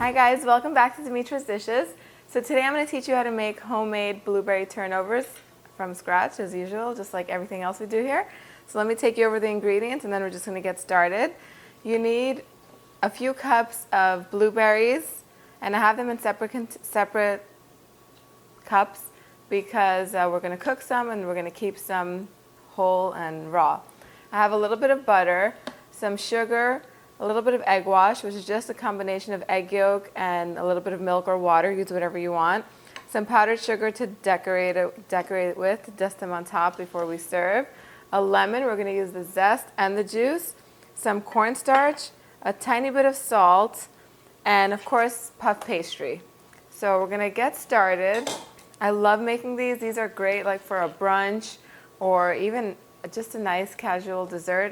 Hi guys, welcome back to Dimitra's Dishes. So today I'm going to teach you how to make homemade blueberry turnovers from scratch as usual, just like everything else we do here. So let me take you over the ingredients and then we're just going to get started. You need a few cups of blueberries, and I have them in separate cups because we're going to cook some and we're going to keep some whole and raw. I have a little bit of butter, some sugar, a little bit of egg wash, which is just a combination of egg yolk and a little bit of milk or water. Use whatever you want. Some powdered sugar to decorate it with, to dust them on top before we serve. A lemon, we're going to use the zest and the juice. Some cornstarch, a tiny bit of salt, and of course puff pastry. So we're going to get started. I love making these. These are great like for a brunch or even just a nice casual dessert.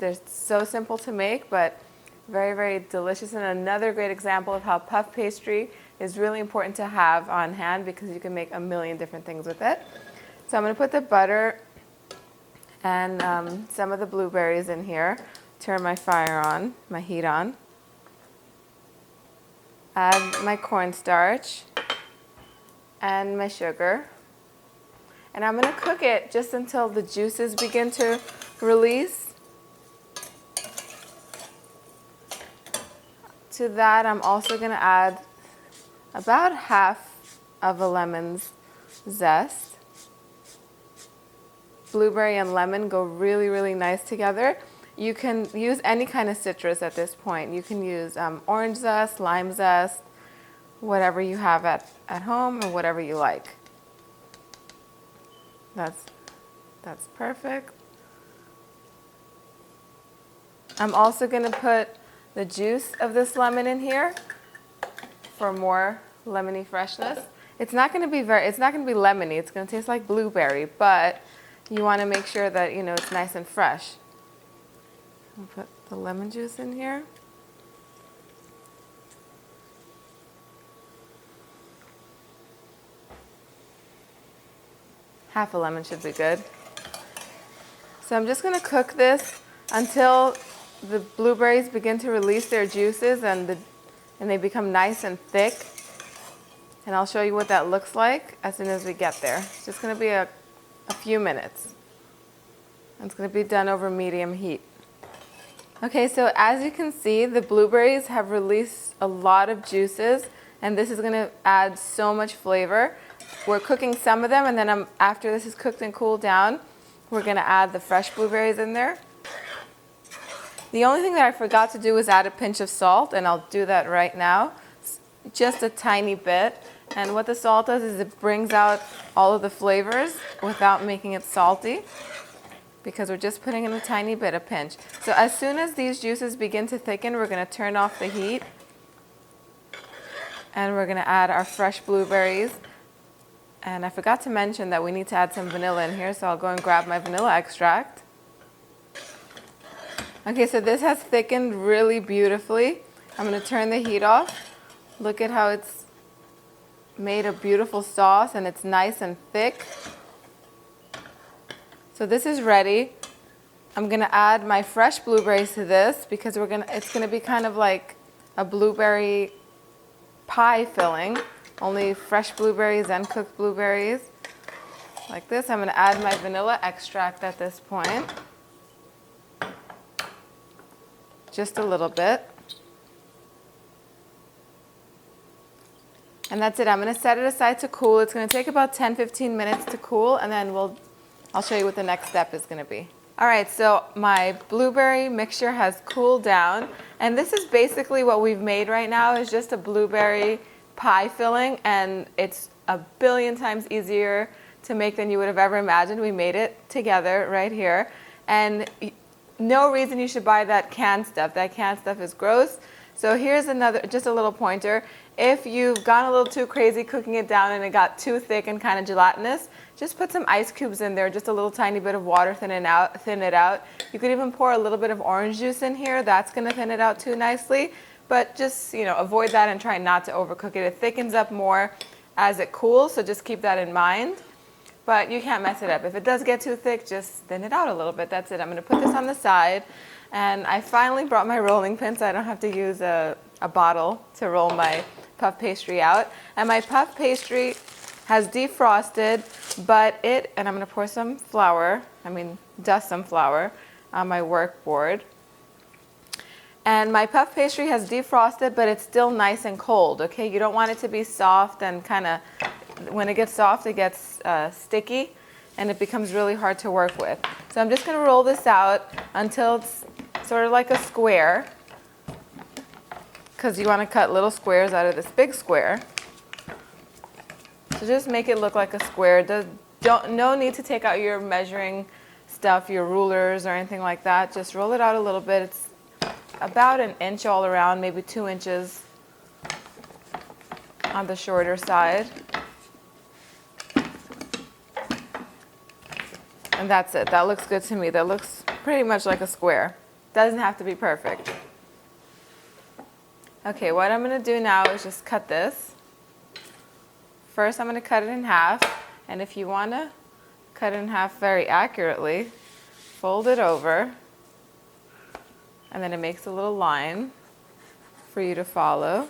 They're so simple to make, but very, very delicious. And another great example of how puff pastry is really important to have on hand because you can make a million different things with it. So I'm going to put the butter and some of the blueberries in here. Turn my fire on, my heat on. Add my cornstarch and my sugar. And I'm going to cook it just until the juices begin to release. To that, I'm also going to add about half of a lemon's zest. Blueberry and lemon go really, really nice together. You can use any kind of citrus at this point. You can use orange zest, lime zest, whatever you have at home or whatever you like. That's perfect. I'm also going to put the juice of this lemon in here for more lemony freshness. It's not going to be lemony. It's going to taste like blueberry, but you want to make sure that it's nice and fresh. I'll put the lemon juice in here. Half a lemon should be good. So I'm just going to cook this until the blueberries begin to release their juices and they become nice and thick. And I'll show you what that looks like as soon as we get there. It's just going to be a few minutes. It's going to be done over medium heat. Okay, so as you can see, the blueberries have released a lot of juices, and this is going to add so much flavor. We're cooking some of them, and then after this is cooked and cooled down, we're going to add the fresh blueberries in there. The only thing that I forgot to do was add a pinch of salt, and I'll do that right now. Just a tiny bit. And what the salt does is it brings out all of the flavors without making it salty, because we're just putting in a tiny bit, a pinch. So as soon as these juices begin to thicken, we're going to turn off the heat, and we're going to add our fresh blueberries. And I forgot to mention that we need to add some vanilla in here, so I'll go and grab my vanilla extract. Okay, so this has thickened really beautifully. I'm going to turn the heat off. Look at how it's made a beautiful sauce, and it's nice and thick. So this is ready. I'm going to add my fresh blueberries to this because it's going to be kind of like a blueberry pie filling, only fresh blueberries and cooked blueberries. Like this. I'm going to add my vanilla extract at this point. Just a little bit. And that's it. I'm going to set it aside to cool. It's going to take about 10-15 minutes to cool, and then I'll show you what the next step is going to be. All right, so my blueberry mixture has cooled down, and this is basically what we've made right now is just a blueberry pie filling, and it's a billion times easier to make than you would have ever imagined. We made it together right here, and no reason you should buy that canned stuff. That canned stuff is gross. So here's just a little pointer. If you've gone a little too crazy cooking it down and it got too thick and kind of gelatinous, just put some ice cubes in there, just a little tiny bit of water, thin it out. You could even pour a little bit of orange juice in here. That's going to thin it out too nicely. But just, avoid that and try not to overcook it. It thickens up more as it cools, so just keep that in mind. But you can't mess it up. If it does get too thick, just thin it out a little bit. That's it. I'm going to put this on the side. And I finally brought my rolling pin so I don't have to use a a bottle to roll my puff pastry out. And my puff pastry has defrosted, and I'm gonna pour some flour, dust some flour on my work board. And my puff pastry has defrosted, but it's still nice and cold, okay? You don't want it to be soft and when it gets soft, it gets sticky and it becomes really hard to work with. So I'm just gonna roll this out until it's sort of like a square, because you wanna cut little squares out of this big square. So just make it look like a square. No need to take out your measuring stuff, your rulers or anything like that. Just roll it out a little bit. It's about an inch all around, maybe 2 inches on the shorter side. And that's it. That looks good to me. That looks pretty much like a square. Doesn't have to be perfect. Okay, what I'm going to do now is just cut this. First, I'm going to cut it in half. And if you want to cut it in half very accurately, fold it over. And then it makes a little line for you to follow.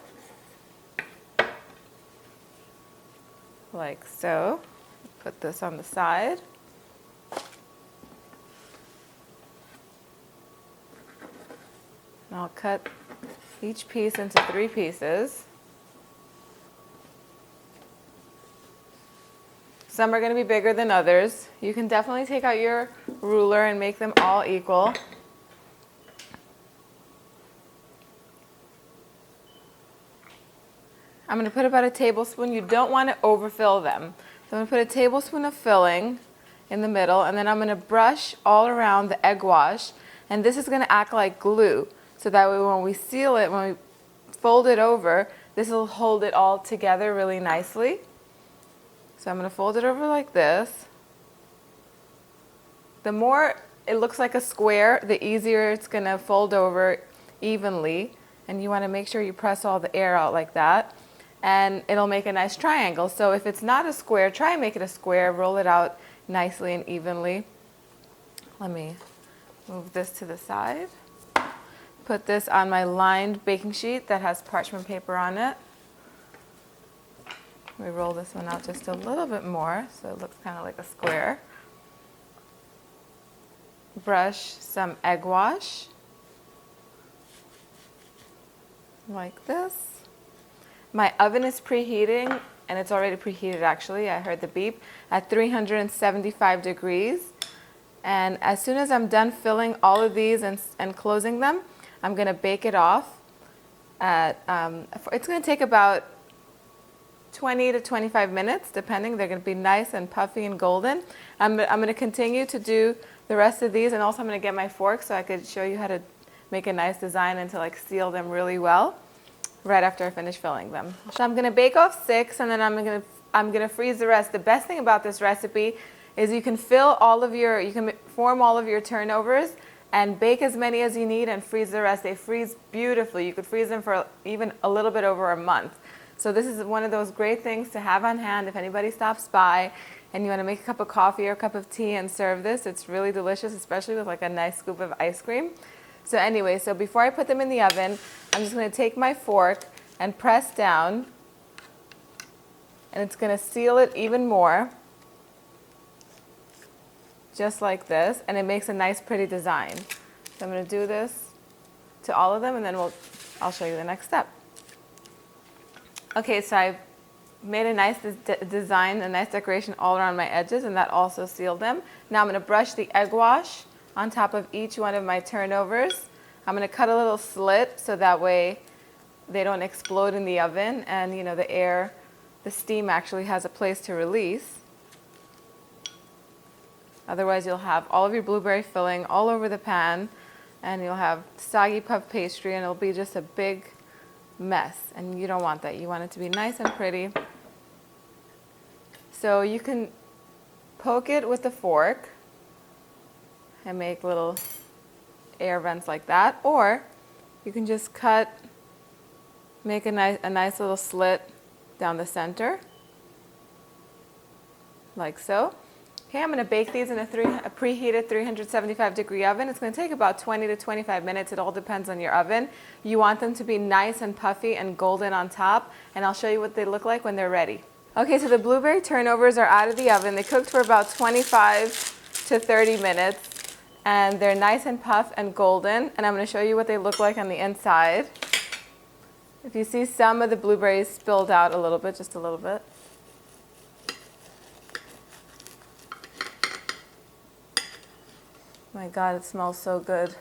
Like so. Put this on the side. And I'll cut each piece into 3 pieces. Some are going to be bigger than others. You can definitely take out your ruler and make them all equal. I'm going to put about a tablespoon. You don't want to overfill them. So I'm going to put a tablespoon of filling in the middle, and then I'm going to brush all around the egg wash. And this is going to act like glue. So that way when we seal it, when we fold it over, this will hold it all together really nicely. So I'm going to fold it over like this. The more it looks like a square, the easier it's going to fold over evenly. And you want to make sure you press all the air out like that. And it'll make a nice triangle. So if it's not a square, try and make it a square. Roll it out nicely and evenly. Let me move this to the side. Put this on my lined baking sheet that has parchment paper on it. We roll this one out just a little bit more so it looks kind of like a square. Brush some egg wash like this. My oven is preheating, and it's already preheated actually. I heard the beep at 375 degrees. And as soon as I'm done filling all of these and closing them, I'm going to bake it off. It's going to take about 20 to 25 minutes, depending. They're going to be nice and puffy and golden. I'm going to continue to do the rest of these, and also I'm going to get my fork so I could show you how to make a nice design and to seal them really well right after I finish filling them. So I'm going to bake off 6, and then I'm going to freeze the rest. The best thing about this recipe is you can form all of your turnovers and bake as many as you need and freeze the rest. They freeze beautifully. You could freeze them for even a little bit over a month. So this is one of those great things to have on hand if anybody stops by and you want to make a cup of coffee or a cup of tea and serve this. It's really delicious, especially with a nice scoop of ice cream. So anyway, so before I put them in the oven, I'm just going to take my fork and press down, and it's going to seal it even more, just like this, and it makes a nice pretty design. So I'm going to do this to all of them, and then I'll show you the next step. Okay, so I've made a nice design, a nice decoration all around my edges, and that also sealed them. Now I'm going to brush the egg wash on top of each one of my turnovers. I'm going to cut a little slit so that way they don't explode in the oven, and the steam actually has a place to release. Otherwise you'll have all of your blueberry filling all over the pan, and you'll have soggy puff pastry, and it'll be just a big mess, and you don't want that. You want it to be nice and pretty. So you can poke it with a fork and make little air vents like that, or you can just make a nice little slit down the center, like so. Okay, I'm going to bake these in a preheated 375 degree oven. It's going to take about 20 to 25 minutes. It all depends on your oven. You want them to be nice and puffy and golden on top, and I'll show you what they look like when they're ready. Okay, so the blueberry turnovers are out of the oven. They cooked for about 25 to 30 minutes, and they're nice and puff and golden, and I'm going to show you what they look like on the inside. If you see some of the blueberries spilled out a little bit, just a little bit. My God, it smells so good.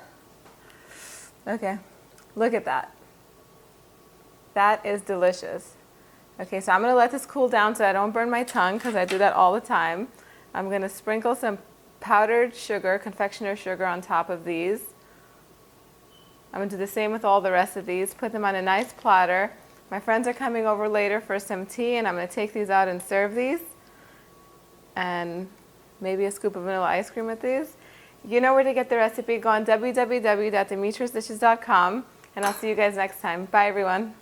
Okay, look at that. That is delicious. Okay, so I'm going to let this cool down so I don't burn my tongue, because I do that all the time. I'm going to sprinkle some powdered sugar, confectioner sugar, on top of these. I'm going to do the same with all the rest of these. Put them on a nice platter. My friends are coming over later for some tea, and I'm going to take these out and serve these. And maybe a scoop of vanilla ice cream with these. You know where to get the recipe. Go on www.dimitrasdishes.com, and I'll see you guys next time. Bye, everyone.